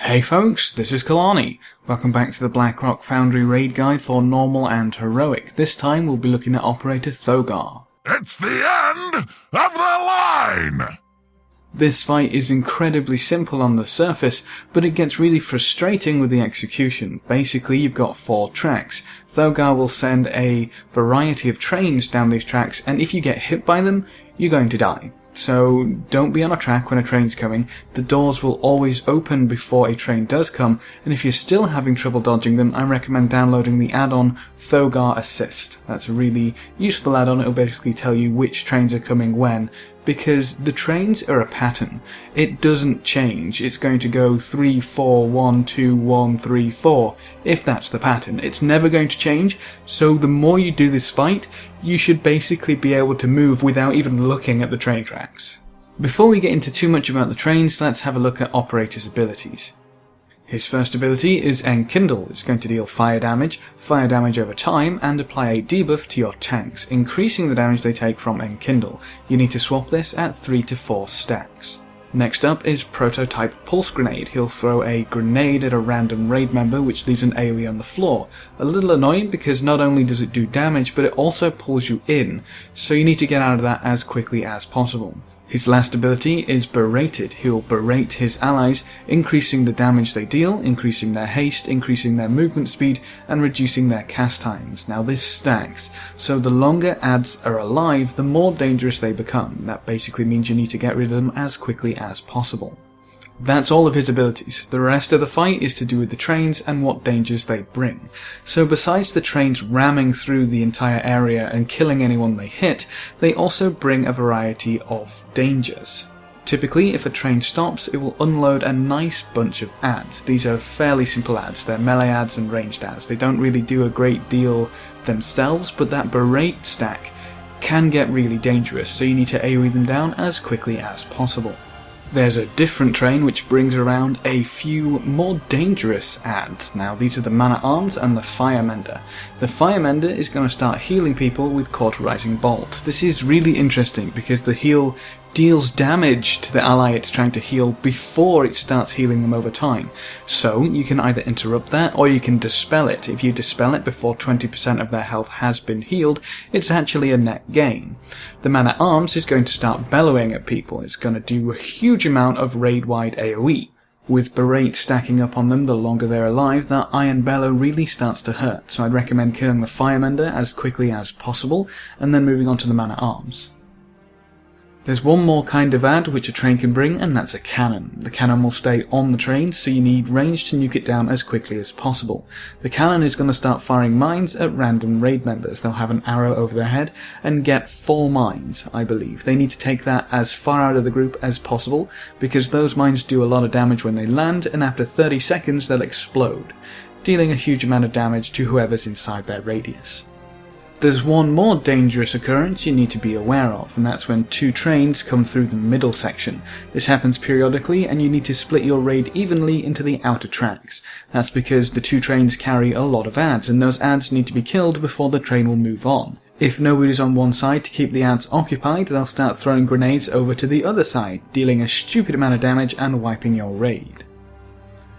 Hey folks, this is Kalani. Welcome back to the Blackrock Foundry raid guide for normal and heroic. This time we'll be looking at operator Thogar. It's the end of the line! This fight is incredibly simple on the surface, but it gets really frustrating with the execution. Basically, you've got 4 tracks. Thogar will send a variety of trains down these tracks, and if you get hit by them, you're going to die. So don't be on a track when a train's coming. The doors will always open before a train does come, and if you're still having trouble dodging them, I recommend downloading the add-on Thogar Assist. That's a really useful add-on. It'll basically tell you which trains are coming when, because the trains are a pattern. It doesn't change. It's going to go 3, 4, 1, 2, 1, 3, 4, if that's the pattern. It's never going to change, so the more you do this fight, you should basically be able to move without even looking at the train tracks. Before we get into too much about the trains, let's have a look at Operator's abilities. His first ability is Enkindle. It's going to deal fire damage over time, and apply a debuff to your tanks, increasing the damage they take from Enkindle. You need to swap this at 3 to 4 stacks. Next up is Prototype Pulse Grenade. He'll throw a grenade at a random raid member which leaves an AoE on the floor. A little annoying because not only does it do damage, but it also pulls you in, so you need to get out of that as quickly as possible. His last ability is Berated. He'll berate his allies, increasing the damage they deal, increasing their haste, increasing their movement speed, and reducing their cast times. Now this stacks, so the longer adds are alive, the more dangerous they become. That basically means you need to get rid of them as quickly as possible. That's all of his abilities. The rest of the fight is to do with the trains and what dangers they bring. So besides the trains ramming through the entire area and killing anyone they hit, they also bring a variety of dangers. Typically, if a train stops, it will unload a nice bunch of ads. These are fairly simple ads. They're melee ads and ranged ads. They don't really do a great deal themselves, but that berate stack can get really dangerous, so you need to AoE them down as quickly as possible. There's a different train which brings around a few more dangerous ads. Now these are the Man-at-Arms and the Firemender. The Firemender is going to start healing people with Cauterizing Bolt. This is really interesting because the heal deals damage to the ally it's trying to heal before it starts healing them over time. So you can either interrupt that or you can dispel it. If you dispel it before 20% of their health has been healed, it's actually a net gain. The Man-at-Arms is going to start bellowing at people. It's going to do a huge amount of raid-wide AoE. With Berate stacking up on them the longer they're alive, that Iron Bellow really starts to hurt, so I'd recommend killing the Firemender as quickly as possible, and then moving on to the Man-at-Arms. There's one more kind of ad which a train can bring, and that's a cannon. The cannon will stay on the train, so you need range to nuke it down as quickly as possible. The cannon is going to start firing mines at random raid members. They'll have an arrow over their head and get 4 mines, I believe. They need to take that as far out of the group as possible, because those mines do a lot of damage when they land, and after 30 seconds they'll explode, dealing a huge amount of damage to whoever's inside their radius. There's one more dangerous occurrence you need to be aware of, and that's when 2 trains come through the middle section. This happens periodically, and you need to split your raid evenly into the outer tracks. That's because the 2 trains carry a lot of ads, and those ads need to be killed before the train will move on. If nobody's on one side to keep the ads occupied, they'll start throwing grenades over to the other side, dealing a stupid amount of damage and wiping your raid.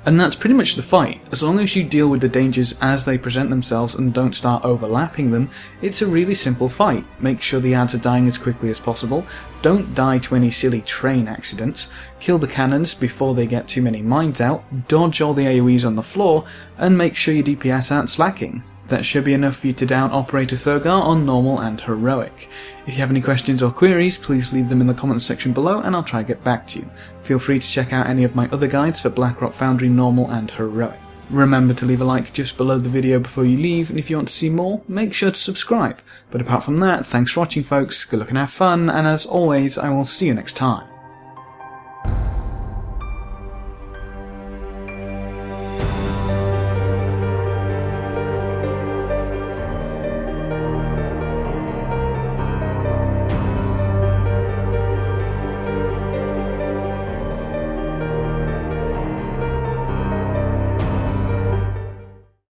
And that's pretty much the fight. As long as you deal with the dangers as they present themselves and don't start overlapping them, it's a really simple fight. Make sure the ads are dying as quickly as possible, don't die to any silly train accidents, kill the cannons before they get too many mines out, dodge all the AoEs on the floor, and make sure your DPS aren't slacking. That should be enough for you to down Operator Thogar on normal and heroic. If you have any questions or queries, please leave them in the comments section below and I'll try to get back to you. Feel free to check out any of my other guides for Blackrock Foundry normal and heroic. Remember to leave a like just below the video before you leave, and if you want to see more, make sure to subscribe. But apart from that, thanks for watching folks, good luck and have fun, and as always, I will see you next time.